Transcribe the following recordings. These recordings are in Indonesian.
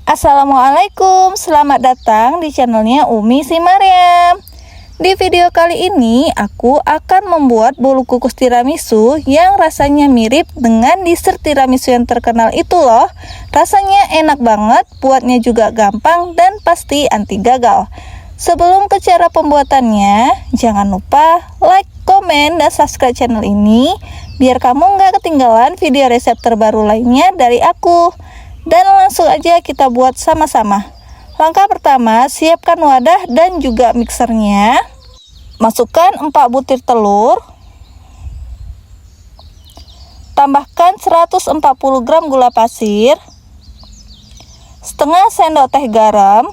Assalamualaikum, selamat datang di channelnya Umi Si Maryam. Di video kali ini aku akan membuat bolu kukus tiramisu yang rasanya mirip dengan dessert tiramisu yang terkenal itu loh. Rasanya enak banget, buatnya juga gampang dan pasti anti gagal. Sebelum ke cara pembuatannya, jangan lupa like, komen, dan subscribe channel ini biar kamu nggak ketinggalan video resep terbaru lainnya dari aku. Dan langsung aja kita buat sama-sama. Langkah pertama, siapkan wadah dan juga mixernya. Masukkan 4 butir telur. Tambahkan 140 gram gula pasir, setengah sendok teh garam,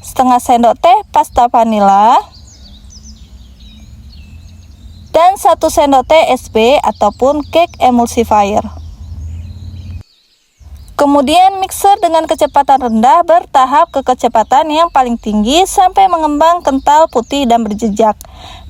setengah sendok teh pasta vanila, dan 1 sendok teh SB ataupun cake emulsifier. Kemudian mixer dengan kecepatan rendah bertahap ke kecepatan yang paling tinggi sampai mengembang kental, putih, dan berjejak.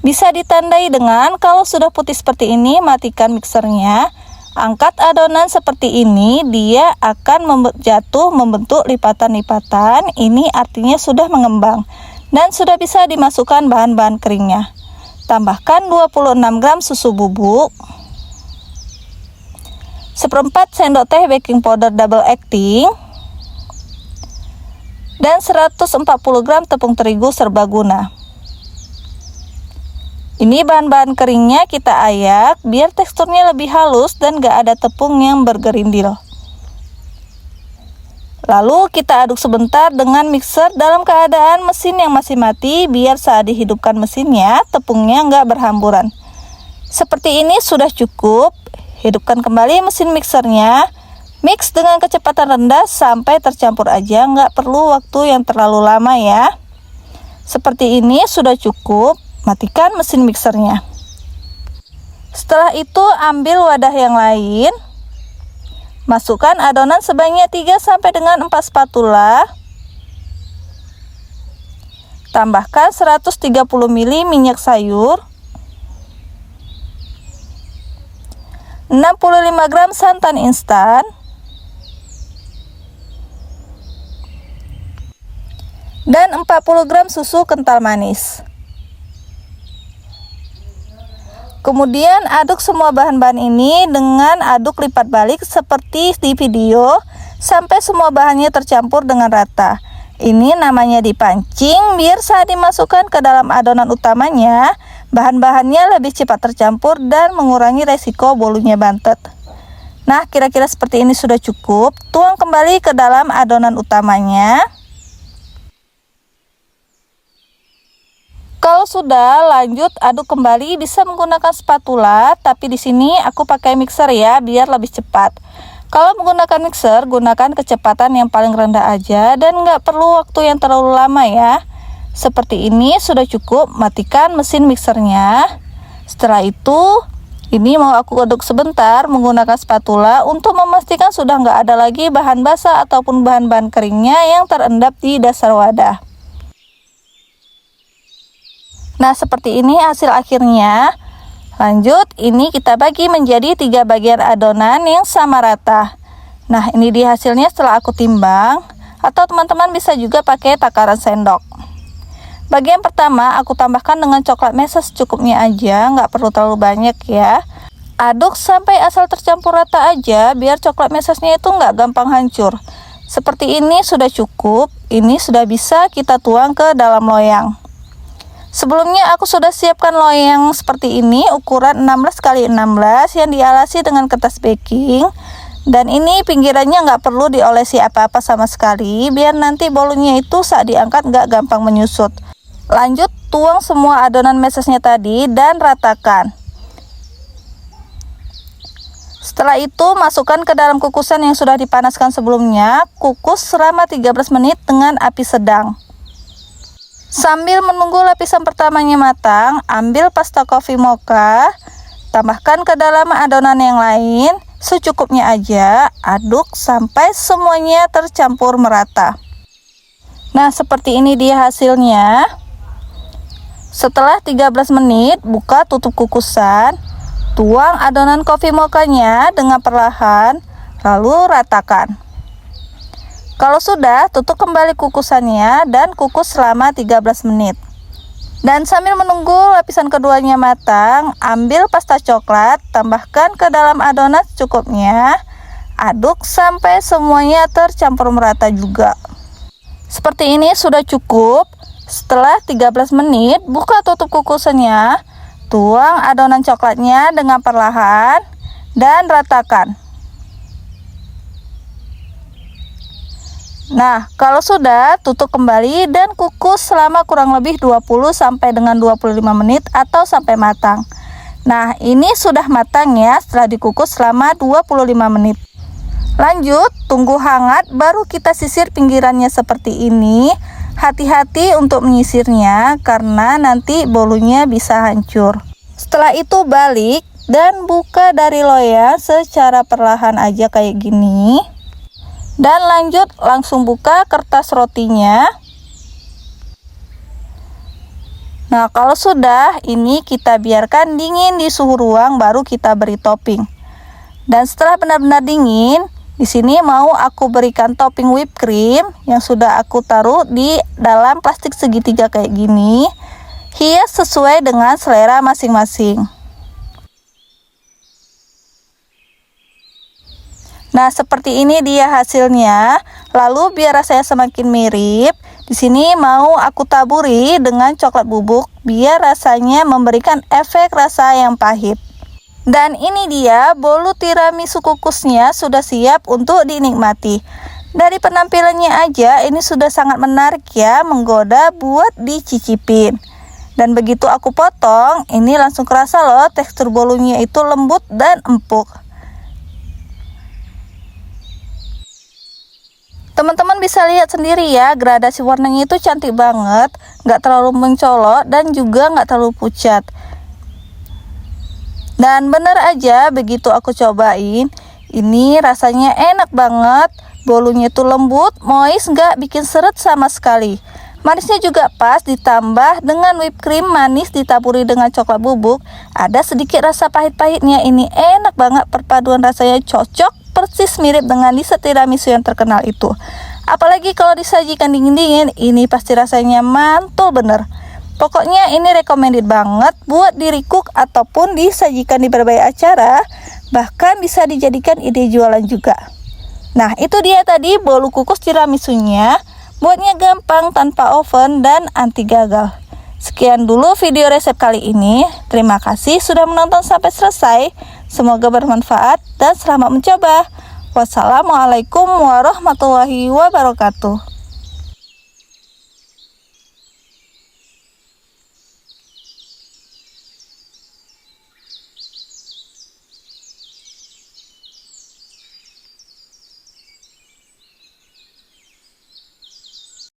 Bisa ditandai dengan kalau sudah putih seperti ini, matikan mixernya. Angkat adonan seperti ini, dia akan jatuh membentuk lipatan-lipatan. Ini artinya sudah mengembang dan sudah bisa dimasukkan bahan-bahan keringnya. Tambahkan 26 gram susu bubuk, 1/4 sendok teh baking powder double acting, dan 140 gram tepung terigu serbaguna. Ini bahan-bahan keringnya kita ayak biar teksturnya lebih halus dan gak ada tepung yang bergerindil. Lalu kita aduk sebentar dengan mixer dalam keadaan mesin yang masih mati biar saat dihidupkan mesinnya tepungnya gak berhamburan. Seperti ini sudah cukup. Hidupkan kembali mesin mixernya, mix dengan kecepatan rendah sampai tercampur aja, nggak perlu waktu yang terlalu lama ya. Seperti ini sudah cukup, matikan mesin mixernya. Setelah itu ambil wadah yang lain, masukkan adonan sebanyak 3 sampai dengan 4 spatula. Tambahkan 130 ml minyak sayur, 65 gram santan instan, dan 40 gram susu kental manis. Kemudian aduk semua bahan-bahan ini dengan aduk lipat balik seperti di video sampai semua bahannya tercampur dengan rata. Ini namanya dipancing biar saat dimasukkan ke dalam adonan utamanya bahan-bahannya lebih cepat tercampur dan mengurangi resiko bolunya bantet. Nah, kira-kira seperti ini sudah cukup. Tuang kembali ke dalam adonan utamanya. Kalau sudah, lanjut aduk kembali, bisa menggunakan spatula, tapi di sini aku pakai mixer ya biar lebih cepat. Kalau menggunakan mixer, gunakan kecepatan yang paling rendah aja dan nggak perlu waktu yang terlalu lama ya. Seperti ini sudah cukup, matikan mesin mixernya. Setelah itu, ini mau aku aduk sebentar menggunakan spatula untuk memastikan sudah nggak ada lagi bahan basah ataupun bahan-bahan keringnya yang terendap di dasar wadah. Nah, seperti ini hasil akhirnya. Lanjut, ini kita bagi menjadi 3 bagian adonan yang sama rata. Nah, ini dia hasilnya setelah aku timbang, atau teman-teman bisa juga pakai takaran sendok. Bagian pertama aku tambahkan dengan coklat mesa secukupnya aja, nggak perlu terlalu banyak ya. Aduk sampai asal tercampur rata aja biar coklat mesasnya itu nggak gampang hancur. Seperti ini sudah cukup, ini sudah bisa kita tuang ke dalam loyang. Sebelumnya aku sudah siapkan loyang seperti ini ukuran 16 x 16 yang dialasi dengan kertas baking. Dan ini pinggirannya nggak perlu diolesi apa-apa sama sekali biar nanti bolunya itu saat diangkat nggak gampang menyusut. Lanjut tuang semua adonan mesesnya tadi dan ratakan. Setelah itu masukkan ke dalam kukusan yang sudah dipanaskan sebelumnya. Kukus selama 13 menit dengan api sedang. Sambil menunggu lapisan pertamanya matang, ambil pasta coffee mocha, tambahkan ke dalam adonan yang lain secukupnya aja, aduk sampai semuanya tercampur merata. Nah, seperti ini dia hasilnya. Setelah 13 menit, buka tutup kukusan, tuang adonan coffee mochanya dengan perlahan, lalu ratakan. Kalau sudah, tutup kembali kukusannya dan kukus selama 13 menit. Dan sambil menunggu lapisan keduanya matang, ambil pasta coklat, tambahkan ke dalam adonan secukupnya. Aduk sampai semuanya tercampur merata juga. Seperti ini sudah cukup. Setelah 13 menit, buka tutup kukusannya. Tuang adonan coklatnya dengan perlahan dan ratakan. Nah, kalau sudah, tutup kembali dan kukus selama kurang lebih 20 sampai dengan 25 menit atau sampai matang. Nah, ini sudah matang ya setelah dikukus selama 25 menit. Lanjut, tunggu hangat baru kita sisir pinggirannya seperti ini. Hati-hati untuk menyisirnya karena nanti bolunya bisa hancur. Setelah itu balik dan buka dari loyang secara perlahan aja kayak gini. Dan lanjut langsung buka kertas rotinya. Nah, kalau sudah, ini kita biarkan dingin di suhu ruang baru kita beri topping. Dan setelah benar-benar dingin, di sini mau aku berikan topping whipped cream yang sudah aku taruh di dalam plastik segitiga kayak gini. Hias sesuai dengan selera masing-masing. Nah, seperti ini dia hasilnya. Lalu biar rasanya semakin mirip, di sini mau aku taburi dengan coklat bubuk biar rasanya memberikan efek rasa yang pahit. Dan ini dia bolu tiramisu kukusnya sudah siap untuk dinikmati. Dari penampilannya aja ini sudah sangat menarik ya, menggoda buat dicicipin. Dan begitu aku potong, ini langsung kerasa loh tekstur bolunya itu lembut dan empuk. Teman-teman bisa lihat sendiri ya, gradasi warnanya itu cantik banget, nggak terlalu mencolok dan juga nggak terlalu pucat. Dan bener aja begitu aku cobain, ini rasanya enak banget, bolunya itu lembut, moist, nggak bikin seret sama sekali. Manisnya juga pas, ditambah dengan whipped cream manis ditaburi dengan coklat bubuk, ada sedikit rasa pahit-pahitnya. Ini enak banget, perpaduan rasanya cocok, persis mirip dengan dessert tiramisu yang terkenal itu. Apalagi kalau disajikan dingin-dingin, ini pasti rasanya mantul bener. Pokoknya ini recommended banget buat di recook ataupun disajikan di berbagai acara, bahkan bisa dijadikan ide jualan juga. Nah, itu dia tadi bolu kukus tiramisunya. Buatnya gampang, tanpa oven, dan anti gagal. Sekian dulu video resep kali ini. Terima kasih sudah menonton sampai selesai. Semoga bermanfaat dan selamat mencoba. Wassalamualaikum warahmatullahi wabarakatuh.